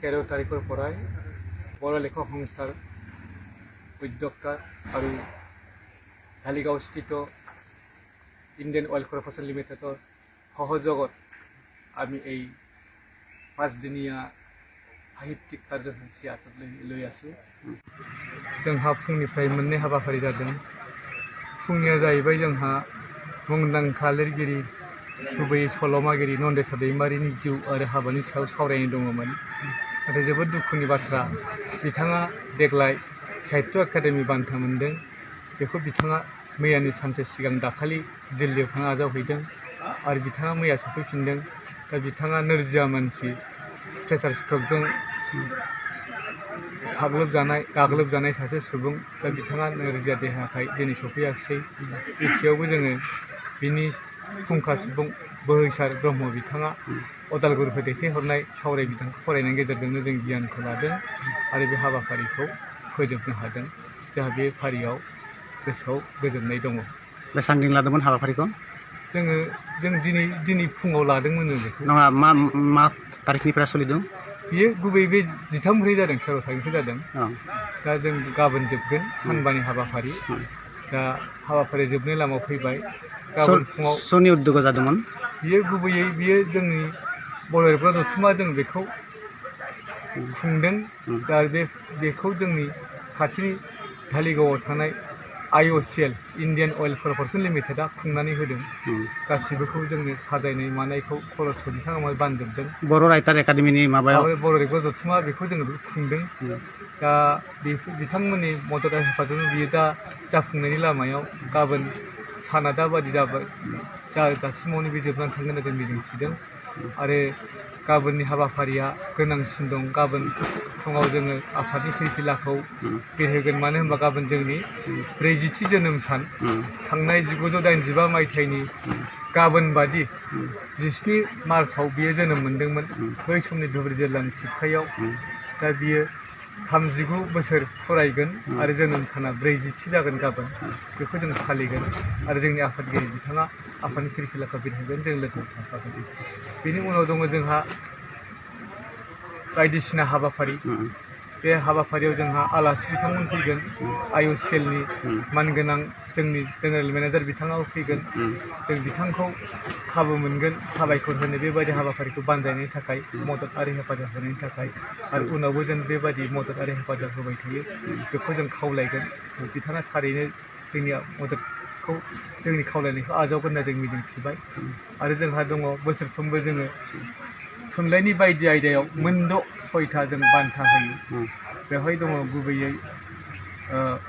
13 তাৰিখৰ পৰাই বড়ো লেখক সংস্থাৰ উদ্যোক্তা আৰু ঢালিগাঁওস্থিত ইণ্ডিয়ান অইল কৰ্পোৰেশ্যন লিমিটেডৰ সহযোগত আমি এই 5দিনীয়া সাহিত্যিক কাৰ্যসূচী লৈ আছোঁ। जोंहा फुंनिफ्राय मोननै हाबाफारि जादों। फुंनिया जाहैबाय जोंहा मुंदांखा लिरगिरि गुबैयै सल'मागिरि नन्देस्वर दैमारिनि जिउ आरो हाबानि सायाव सावरायनाय दङमोन। नाथाय जोबोद दुखुनि बाथ्रा, बिथाङा देग्लाय साहित्य एकाडेमि बान्था मोनदों। बेखौ बिथाङा मैयानि सानसे सिगां दाखालि दिल्लीयाव थांना आजावहैदों आरो बिथाङा मैया सफैफिनदों। दा बिथाङा नोरजिया मानसि, प्रेसार स्ट्रकजों गाग्लोबजानाय सासे सुबुं। दा बिथाङा नोरजिया देहाखाय दिनै सफैयाखिसै। एसेयावबो जोङो बिनि फुंखा सुबुं बोहैसार ब्रह्म बिथाङा अदालगुरिनिफ्राय दैथायहरनाय सावराय बिथांखौ फरायनायनि गेजेरजोंनो जों गियानखौ लादों आरो बे हाबाफारिखौ फोजोबनो हादों। जोंहा बे फारियाव गोसोआव गोजोननाय दङ। बेसेबां दिन लादोंमोन हाबाफारिखौ? जों दिनै फुङाव लादोंमोन। जों बेखौ नङा, मा तारिखनिफ्राय सोलिदों? बियो गुबैयै बे 13 जादों, 13 तारिखनिफ्राय जादों। दा जों गाबोन जोबगोन सानबानि हाबाफारि। दा हाबाफारिया जोबनाय लामायाव फैबाय। गाबोन फुङाव सोरनि उद्योगआव जादोंमोन? बियो गुबैयै जोंनि बर' रेबग्रा जथुम्मा, जों बेखौ खुंदों। दा बेखौ जोंनि खाथिनि धालिगावआव थानाय IOCL इण्डियान अइल कर्प'रेसन लिमिटेडआ खुंनानै होदों। गासिबोखौ जोंनो साजायनाय मानायखौ खरसखौ बिथांमोना बानजोबदों। बर' राइटार एकाडेमिनि माबायाव बर' रेबग्रा जथुम्मा बेखौ जोङो खुंदों। दा बिथांमोननि मदद आरो हेफाजाबजों बियो दा जाफुंनायनि लामायाव गाबोन साना दाबादि जाबाय। दासिमावनो बे जोबनानै थांगोन होनना जों मिजिंथिदों। आरो गाबोननि हाबाफारिया गोनांसिन दं। गाबोन फुङाव जोङो आफादनि फिरफिलाखौ बेरहोगोन। मानो होनबा गाबोन जोंनि 40थि जोनोम सान। थांनाय 1985 मायथाइनि गाबोन बादि 17 मार्चआव बियो जोनोम मोन्दोंमोन। बै समनि धुबुरी जिल्लानि थिगखायाव। दा बियो 39 बोसोर फरायगोन आरो जोनोम साना 40थि जागोन गाबोन। बेखौ जों फालिगोन आरो जोंनि आफादगिरि बिथाङा आफादनि फिरफिलाखौ बेरहोगोन। जों लोगोआव थाफागोन। बेनि उनाव दङ जोंहा बायदिसिना हाबाफारि। बे हाबाफारियाव जोंहा आलासि बिथांमोन फैगोन। IOCLनि मानगोनां जोंनि जेनेरेल मेनेजार बिथाङाबो फैगोन। जों बिथांखौ खाबु मोनगोन साबायखर होनो बेबायदि हाबाफारिखौ बानजायनायनि थाखाय, मदद आरो हेफाजाब होनायनि थाखाय। आरो उनावबो जों बेबायदि मदद आरो हेफाजाब होबाय थायो, बेखौ जों खावलायगोन। बिथाङा थारैनो जोंनि मददखौ, जोंनि खावलायनायखौ आजावगोन होनना जों मिजिंथिबाय। आरो जोंहा दङ बोसोरफ्रोमबो जोङो थुनलाइनि बायदि आयदायाव मोनद' 6था जों बान्था होयो। बेवहाय दङ गुबैयै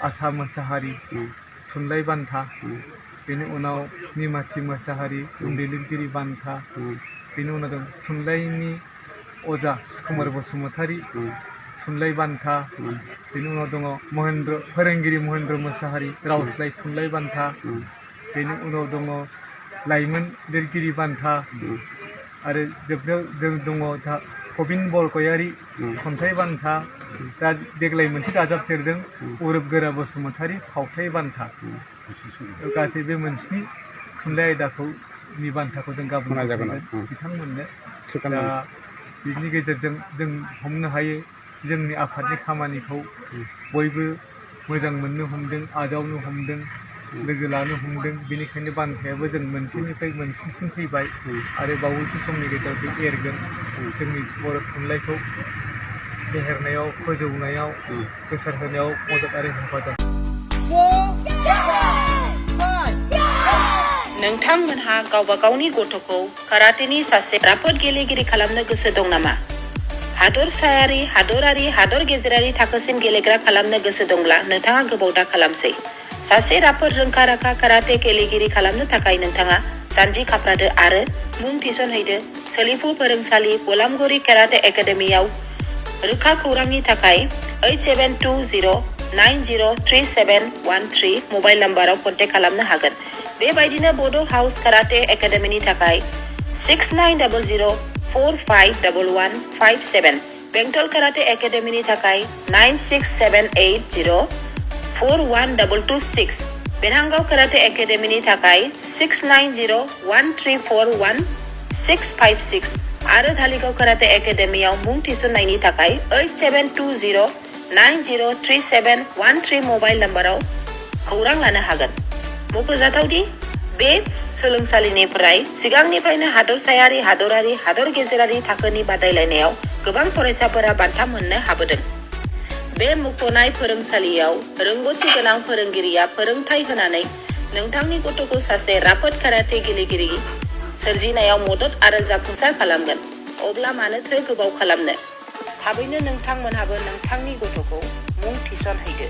आसा मोसाहारि थुनलाइ बान्था, बेनि उनाव निमाथि मोसाहारि उन्दै लिरगिरि बान्था, बेनि उनाव दं थुनलाइनि अजा सुकुमार बसुमतारी थुनलाइ बान्था, बेनि उनाव दङ फोरोंगिरि महेन्द्र मोसाहारि रावस्लाइ थुनलाइ बान्था, बेनि उनाव दङ लाइमोन लिरगिरि बान्था, आरो जोबनायाव जों दङ प्रबिन बरगयारि खन्थाइ बान्था। दा देग्लाय मोनसे दाजाबदेरदों अरुप गोरा बसुमतारी फावथाइ बान्था। गासै बे मोनस्नि थुनलाइ आयदानि बान्थाखौ जों गाबोन बिथांमोननो। दा बिनि गेजेरजों जों हमनो हायो जोंनि आफादनि खामानिखौ बयबो मोजां मोननो हमदों, आजावनो हमदों, लोगो लानो हमदों। बेनिखायनो बान्थायाबो जों मोनसेनिफ्राय मोनसेसिम फैबाय आरो बावैसो समनि गेजेराव बे एरगोन। जोंनि बर' थुनलाइखौ फेहेरनायाव, फोजौनायाव, गोसारहोनायाव मदद आरो हेफाजाब। नोंथांमोनहा गावबा गावनि गथ'खौ काराटेनि सासे राफोद गेलेगिरि खालामनो गोसो दं नामा? हादरसायारि, हादरारि, हादर गेजेरारि थाखोसिम गेलेग्रा खालामनो गोसो दंब्ला नोंथाङा गोबाव दा खालामसै। सासे राफोद रोंखा-राखा काराटे गेलेगिरि खालामनो थाखाय नोंथाङा जानजि खाफ्रादो आरो मुं थिसनहैदो सोलिफु फोरोंसालि बलामगुरि काराटे एकाडेमियाव। रोखा खौरांनि थाखाय 8720903713 मबाइल नाम्बाराव कन्टेक्ट खालामनो हागोन। बेबायदिनो बड' हाउस काराटे एकाडेमिनि थाखाय 6900451157, बेंटल काराटे एकाडेमिनि थाखाय 9678041226, बेरहांगाव काराटे एकाडेमिनि थाखाय 6901341656, आरो धालिगाव काराटे एकाडेमियाव मुं थिसननायनि थाखाय 8720903713 मबाइल नम्बराव खौरां लानो हागोन। मख'जाथावदि बे सोलोंसालिनिफ्राय सिगांनिफ्रायनो हादरसायारि, हादरारि, हादर गेजेरारि थाखोनि बादायलायनायाव गोबां फरायसाफोरा बान्था मोननो हाबोदों। बे मुंख'नाय फोरोंसालियाव रोंगौथि गोनां फोरोंगिरिया फोरोंथाय होनानै नोंथांनि गथ'खौ सासे राफोद काराटे गेलेगिरि सोरजिनायाव मदद आरो जाफुंसार खालामगोन। अब्ला मानोथो गोबाव खालामनो? थाबैनो नोंथांमोनहाबो नोंथांनि गथ'खौ मुं थिसनहैदो।